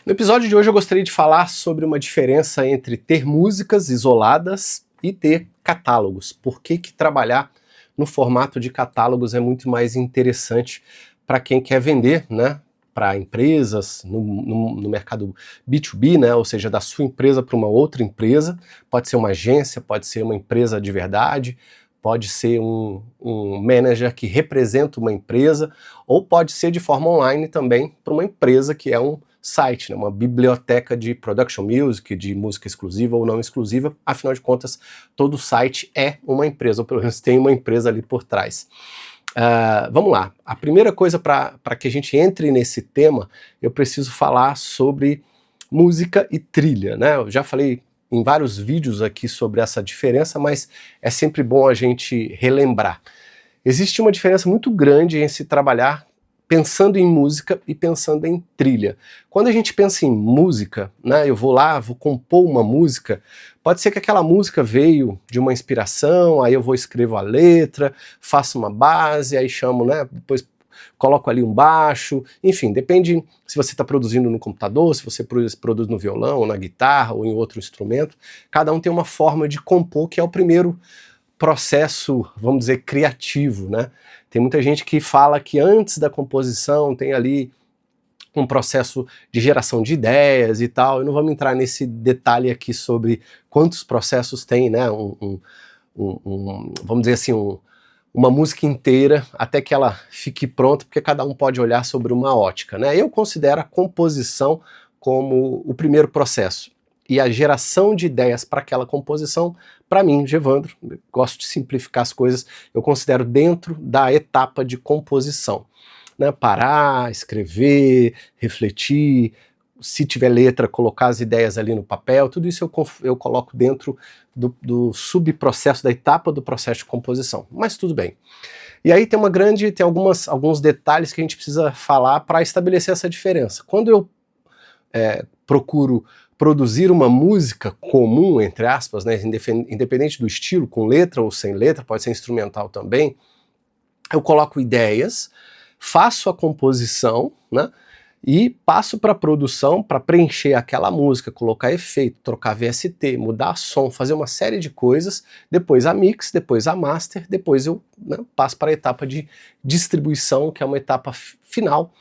No episódio de hoje eu gostaria de falar sobre uma diferença entre ter músicas isoladas e ter catálogos. Por que trabalhar no formato de catálogos é muito mais interessante para quem quer vender, né? Para empresas, no mercado B2B, né? Ou seja, da sua empresa para uma outra empresa. Pode ser uma agência, pode ser uma empresa de verdade, pode ser um manager que representa uma empresa, ou pode ser de forma online também para uma empresa que é um site, né, uma biblioteca de production music, de música exclusiva ou não exclusiva. Afinal de contas, todo site é uma empresa, ou pelo menos tem uma empresa ali por trás. Vamos lá, a primeira coisa para que a gente entre nesse tema, eu preciso falar sobre música e trilha, né? Eu já falei em vários vídeos aqui sobre essa diferença, mas é sempre bom a gente relembrar. Existe uma diferença muito grande em se trabalhar pensando em música e pensando em trilha. Quando a gente pensa em música, né, eu vou lá, vou compor uma música, pode ser que aquela música veio de uma inspiração, aí eu vou escrevo a letra, faço uma base, aí chamo, né, depois coloco ali um baixo, enfim, depende se você está produzindo no computador, se você produz no violão, ou na guitarra, ou em outro instrumento. Cada um tem uma forma de compor, que é o primeiro processo, vamos dizer, criativo, né? Tem muita gente que fala que antes da composição tem ali um processo de geração de ideias e tal. Eu não vou entrar nesse detalhe aqui sobre quantos processos tem, né? Vamos dizer assim, uma música inteira até que ela fique pronta, porque cada um pode olhar sobre uma ótica, né? Eu considero a composição como o primeiro processo. E a geração de ideias para aquela composição, para mim, Gevandro, gosto de simplificar as coisas, eu considero dentro da etapa de composição. Né? Parar, escrever, refletir, se tiver letra, colocar as ideias ali no papel, tudo isso eu coloco dentro do subprocesso, da etapa do processo de composição. Mas tudo bem. E aí tem alguns detalhes que a gente precisa falar para estabelecer essa diferença. Quando eu procuro produzir uma música comum, entre aspas, né, independente do estilo, com letra ou sem letra, pode ser instrumental também, eu coloco ideias, faço a composição, né, e passo para a produção para preencher aquela música, colocar efeito, trocar VST, mudar som, fazer uma série de coisas, depois a mix, depois a master, depois eu, né, passo para a etapa de distribuição, que é uma etapa final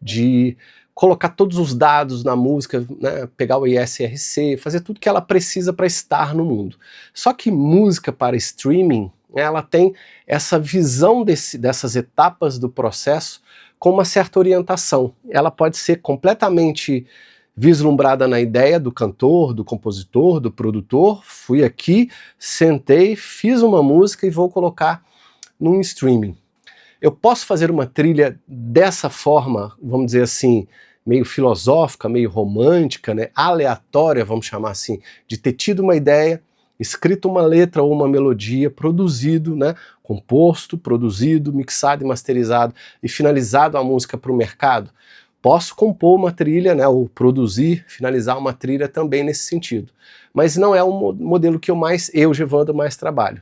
de colocar todos os dados na música, né, pegar o ISRC, fazer tudo que ela precisa para estar no mundo. Só que música para streaming, ela tem essa visão dessas etapas do processo com uma certa orientação. Ela pode ser completamente vislumbrada na ideia do cantor, do compositor, do produtor. Fui aqui, sentei, fiz uma música e vou colocar num streaming. Eu posso fazer uma trilha dessa forma, vamos dizer assim, meio filosófica, meio romântica, né, aleatória, vamos chamar assim, de ter tido uma ideia, escrito uma letra ou uma melodia, produzido, né, composto, produzido, mixado e masterizado e finalizado a música para o mercado. Posso compor uma trilha, né, ou produzir, finalizar uma trilha também nesse sentido. Mas não é o modelo que eu, Gevandro, mais trabalho.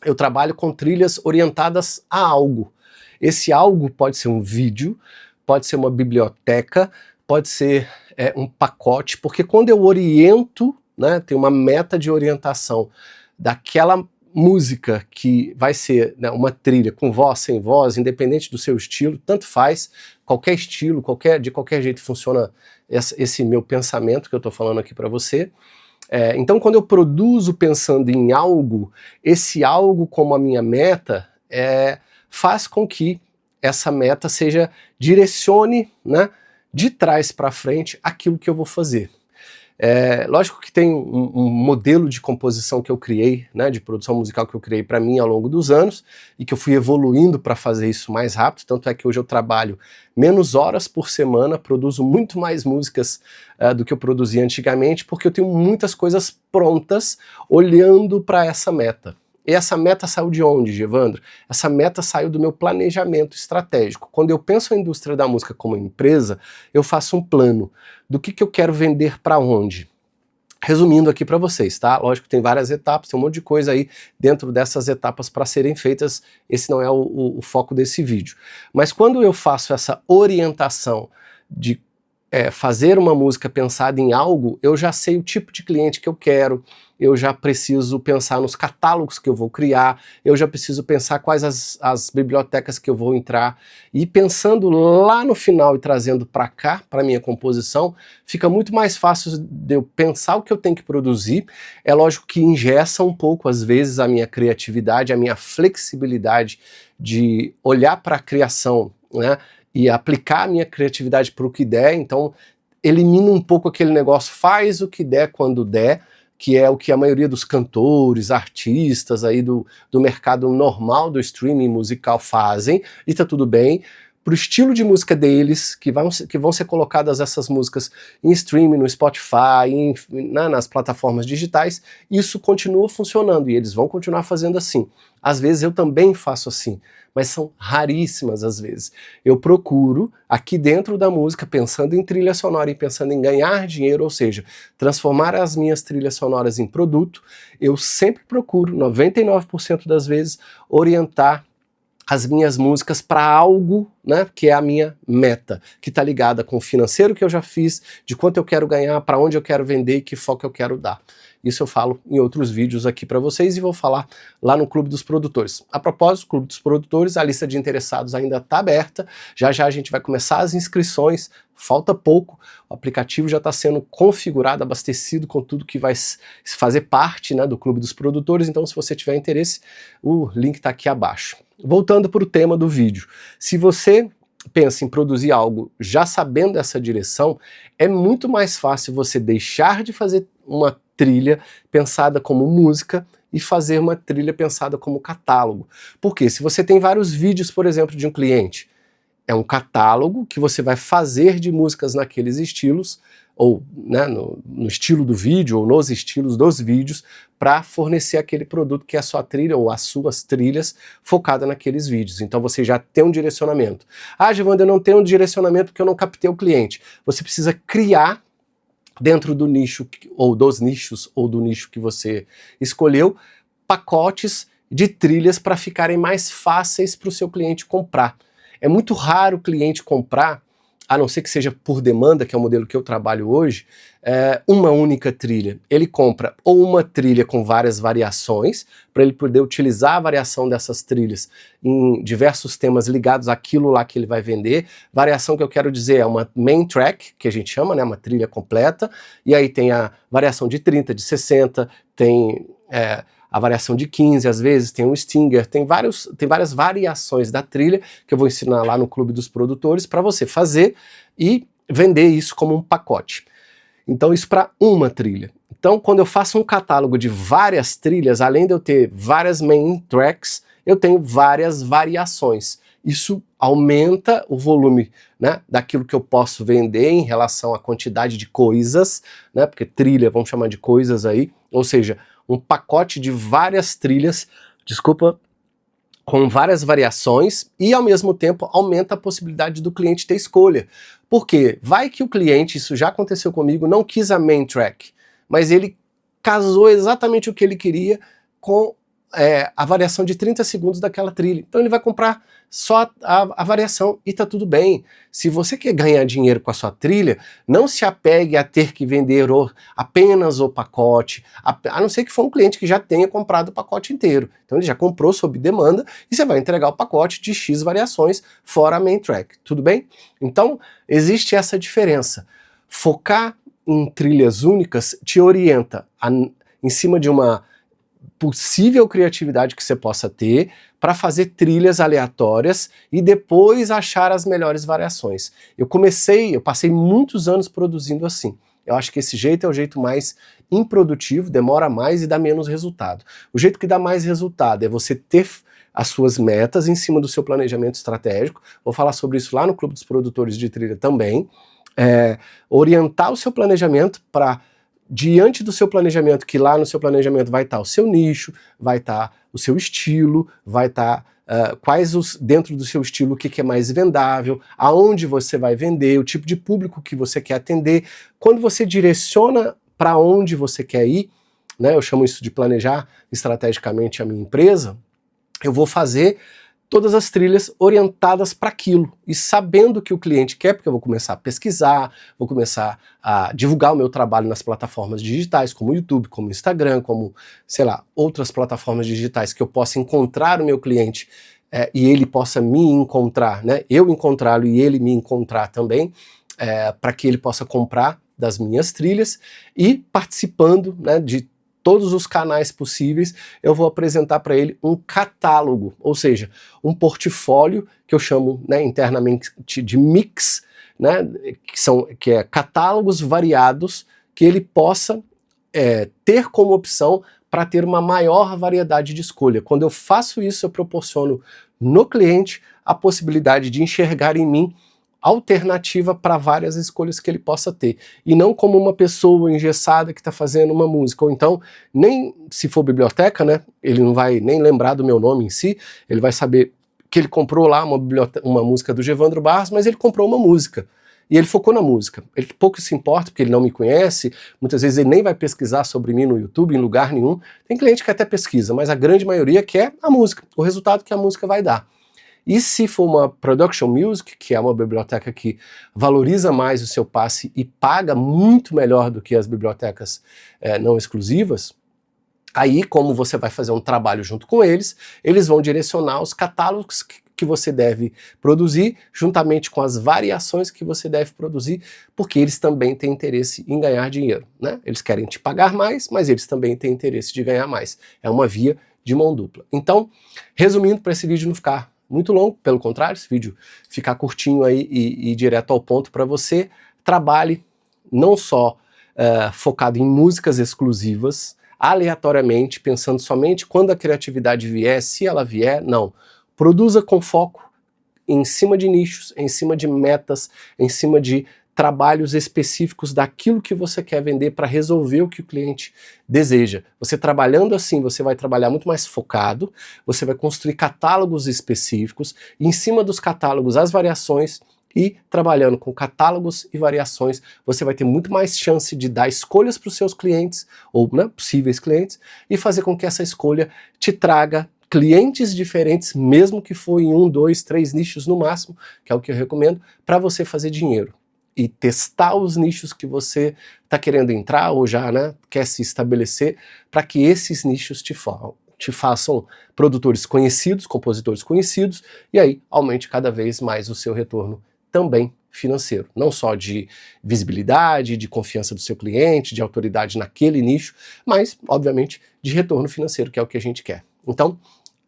Eu trabalho com trilhas orientadas a algo. Esse algo pode ser um vídeo, pode ser uma biblioteca, pode ser um pacote, porque quando eu oriento, né, tem uma meta de orientação daquela música que vai ser, né, uma trilha com voz, sem voz, independente do seu estilo, tanto faz, qualquer estilo, de qualquer jeito funciona esse meu pensamento que eu estou falando aqui para você. Então quando eu produzo pensando em algo, esse algo como a minha meta faz com que essa meta direcione, né, de trás para frente aquilo que eu vou fazer. Lógico que tem um modelo de composição que eu criei, né, de produção musical que eu criei para mim ao longo dos anos e que eu fui evoluindo para fazer isso mais rápido, tanto é que hoje eu trabalho menos horas por semana, produzo muito mais músicas do que eu produzia antigamente, porque eu tenho muitas coisas prontas olhando para essa meta. E essa meta saiu de onde, Gevandro? Essa meta saiu do meu planejamento estratégico. Quando eu penso a indústria da música como empresa, eu faço um plano do que eu quero vender para onde. Resumindo aqui para vocês, tá? Lógico que tem várias etapas, tem um monte de coisa aí dentro dessas etapas para serem feitas, esse não é o foco desse vídeo. Mas quando eu faço essa orientação de fazer uma música pensada em algo, eu já sei o tipo de cliente que eu quero, eu já preciso pensar nos catálogos que eu vou criar, eu já preciso pensar quais as bibliotecas que eu vou entrar, e pensando lá no final e trazendo para cá, para minha composição, fica muito mais fácil de eu pensar o que eu tenho que produzir. É lógico que engessa um pouco, às vezes, a minha criatividade, a minha flexibilidade de olhar para a criação, né, e aplicar a minha criatividade para o que der. Então elimina um pouco aquele negócio, faz o que der quando der, que é o que a maioria dos cantores, artistas aí do mercado normal do streaming musical fazem, e tá tudo bem. Pro estilo de música deles, que vão ser colocadas essas músicas em streaming, no Spotify, nas plataformas digitais, isso continua funcionando e eles vão continuar fazendo assim. Às vezes eu também faço assim, mas são raríssimas as vezes. Eu procuro, aqui dentro da música, pensando em trilha sonora e pensando em ganhar dinheiro, ou seja, transformar as minhas trilhas sonoras em produto, eu sempre procuro, 99% das vezes, orientar as minhas músicas para algo, né, que é a minha meta, que está ligada com o financeiro que eu já fiz, de quanto eu quero ganhar, para onde eu quero vender e que foco eu quero dar. Isso eu falo em outros vídeos aqui para vocês e vou falar lá no Clube dos Produtores. A propósito, Clube dos Produtores, a lista de interessados ainda está aberta, já já a gente vai começar as inscrições, falta pouco, o aplicativo já está sendo configurado, abastecido com tudo que vai fazer parte, né, do Clube dos Produtores, então se você tiver interesse, o link está aqui abaixo. Voltando para o tema do vídeo, se você pensa em produzir algo já sabendo essa direção, é muito mais fácil você deixar de fazer uma trilha pensada como música e fazer uma trilha pensada como catálogo. Porque se você tem vários vídeos, por exemplo, de um cliente, é um catálogo que você vai fazer de músicas naqueles estilos, ou né, no estilo do vídeo, ou nos estilos dos vídeos, para fornecer aquele produto que é a sua trilha, ou as suas trilhas, focada naqueles vídeos. Então você já tem um direcionamento. Ah, Givander, eu não tenho um direcionamento porque eu não captei o cliente. Você precisa criar, dentro do nicho, ou dos nichos, ou do nicho que você escolheu, pacotes de trilhas para ficarem mais fáceis para o seu cliente comprar. É muito raro o cliente comprar, a não ser que seja por demanda, que é o modelo que eu trabalho hoje, uma única trilha. Ele compra ou uma trilha com várias variações, para ele poder utilizar a variação dessas trilhas em diversos temas ligados àquilo lá que ele vai vender. Variação que eu quero dizer é uma main track, que a gente chama, né, uma trilha completa, e aí tem a variação de 30, de 60, tem a variação de 15, às vezes tem um stinger, tem várias variações da trilha que eu vou ensinar lá no Clube dos Produtores para você fazer e vender isso como um pacote. Então isso para uma trilha. Então quando eu faço um catálogo de várias trilhas, além de eu ter várias main tracks, eu tenho várias variações. Isso aumenta o volume, né, daquilo que eu posso vender em relação à quantidade de coisas, né, porque trilha, vamos chamar de coisas aí, ou seja, um pacote de várias trilhas, com várias variações, e ao mesmo tempo aumenta a possibilidade do cliente ter escolha. Por quê? Vai que o cliente, isso já aconteceu comigo, não quis a main track, mas ele casou exatamente o que ele queria com a variação de 30 segundos daquela trilha. Então ele vai comprar só a variação e tá tudo bem. Se você quer ganhar dinheiro com a sua trilha, não se apegue a ter que vender apenas o pacote, a não ser que for um cliente que já tenha comprado o pacote inteiro. Então ele já comprou sob demanda e você vai entregar o pacote de X variações fora a main track, tudo bem? Então existe essa diferença. Focar em trilhas únicas te orienta em cima de uma possível criatividade que você possa ter para fazer trilhas aleatórias e depois achar as melhores variações. Eu passei muitos anos produzindo assim. Eu acho que esse jeito é o jeito mais improdutivo, demora mais e dá menos resultado. O jeito que dá mais resultado é você ter as suas metas em cima do seu planejamento estratégico. Vou falar sobre isso lá no Clube dos Produtores de Trilha também. Orientar o seu planejamento para, diante do seu planejamento, que lá no seu planejamento vai estar o seu nicho, vai estar o seu estilo, vai estar dentro do seu estilo, o que é mais vendável, aonde você vai vender, o tipo de público que você quer atender. Quando você direciona para onde você quer ir, né, eu chamo isso de planejar estrategicamente a minha empresa, eu vou fazer todas as trilhas orientadas para aquilo e sabendo o que o cliente quer, porque eu vou começar a pesquisar, vou começar a divulgar o meu trabalho nas plataformas digitais, como o YouTube, como o Instagram, como, sei lá, outras plataformas digitais que eu possa encontrar o meu cliente e ele possa me encontrar, né? Eu encontrá-lo e ele me encontrar também, para que ele possa comprar das minhas trilhas e participando, né, de todos os canais possíveis, eu vou apresentar para ele um catálogo, ou seja, um portfólio que eu chamo, né, internamente de mix, né, que é catálogos variados que ele possa ter como opção para ter uma maior variedade de escolha. Quando eu faço isso, eu proporciono no cliente a possibilidade de enxergar em mim alternativa para várias escolhas que ele possa ter, e não como uma pessoa engessada que está fazendo uma música, ou então, nem se for biblioteca, né, ele não vai nem lembrar do meu nome em si, ele vai saber que ele comprou lá uma música do Gevandro Barros, mas ele comprou uma música, e ele focou na música, ele pouco se importa porque ele não me conhece, muitas vezes ele nem vai pesquisar sobre mim no YouTube, em lugar nenhum, tem cliente que até pesquisa, mas a grande maioria quer a música, o resultado que a música vai dar. E se for uma Production Music, que é uma biblioteca que valoriza mais o seu passe e paga muito melhor do que as bibliotecas não exclusivas, aí, como você vai fazer um trabalho junto com eles, eles vão direcionar os catálogos que você deve produzir, juntamente com as variações que você deve produzir, porque eles também têm interesse em ganhar dinheiro, né? Eles querem te pagar mais, mas eles também têm interesse de ganhar mais. É uma via de mão dupla. Então, resumindo, para esse vídeo não ficar muito longo, pelo contrário, esse vídeo ficar curtinho aí e direto ao ponto para você, trabalhe não só focado em músicas exclusivas, aleatoriamente, pensando somente quando a criatividade vier, se ela vier, não. Produza com foco em cima de nichos, em cima de metas, em cima de trabalhos específicos daquilo que você quer vender para resolver o que o cliente deseja. Você trabalhando assim, você vai trabalhar muito mais focado, você vai construir catálogos específicos, e em cima dos catálogos as variações, e trabalhando com catálogos e variações, você vai ter muito mais chance de dar escolhas para os seus clientes, ou né, possíveis clientes, e fazer com que essa escolha te traga clientes diferentes, mesmo que for em 1, 2, 3 nichos no máximo, que é o que eu recomendo, para você fazer dinheiro. E testar os nichos que você está querendo entrar ou já quer se estabelecer, para que esses nichos te façam produtores conhecidos, compositores conhecidos, e aí aumente cada vez mais o seu retorno também financeiro. Não só de visibilidade, de confiança do seu cliente, de autoridade naquele nicho, mas, obviamente, de retorno financeiro, que é o que a gente quer. Então,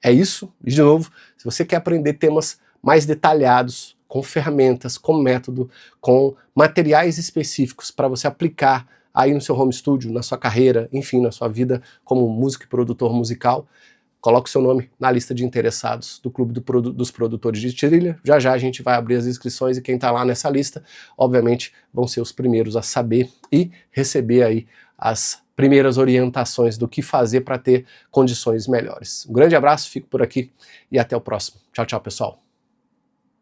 é isso. E, de novo, se você quer aprender temas mais detalhados, com ferramentas, com método, com materiais específicos para você aplicar aí no seu home studio, na sua carreira, enfim, na sua vida como músico e produtor musical, coloque o seu nome na lista de interessados do Clube dos Produtores de Trilha. Já já a gente vai abrir as inscrições e quem está lá nessa lista, obviamente, vão ser os primeiros a saber e receber aí as primeiras orientações do que fazer para ter condições melhores. Um grande abraço, fico por aqui e até o próximo. Tchau, tchau, pessoal.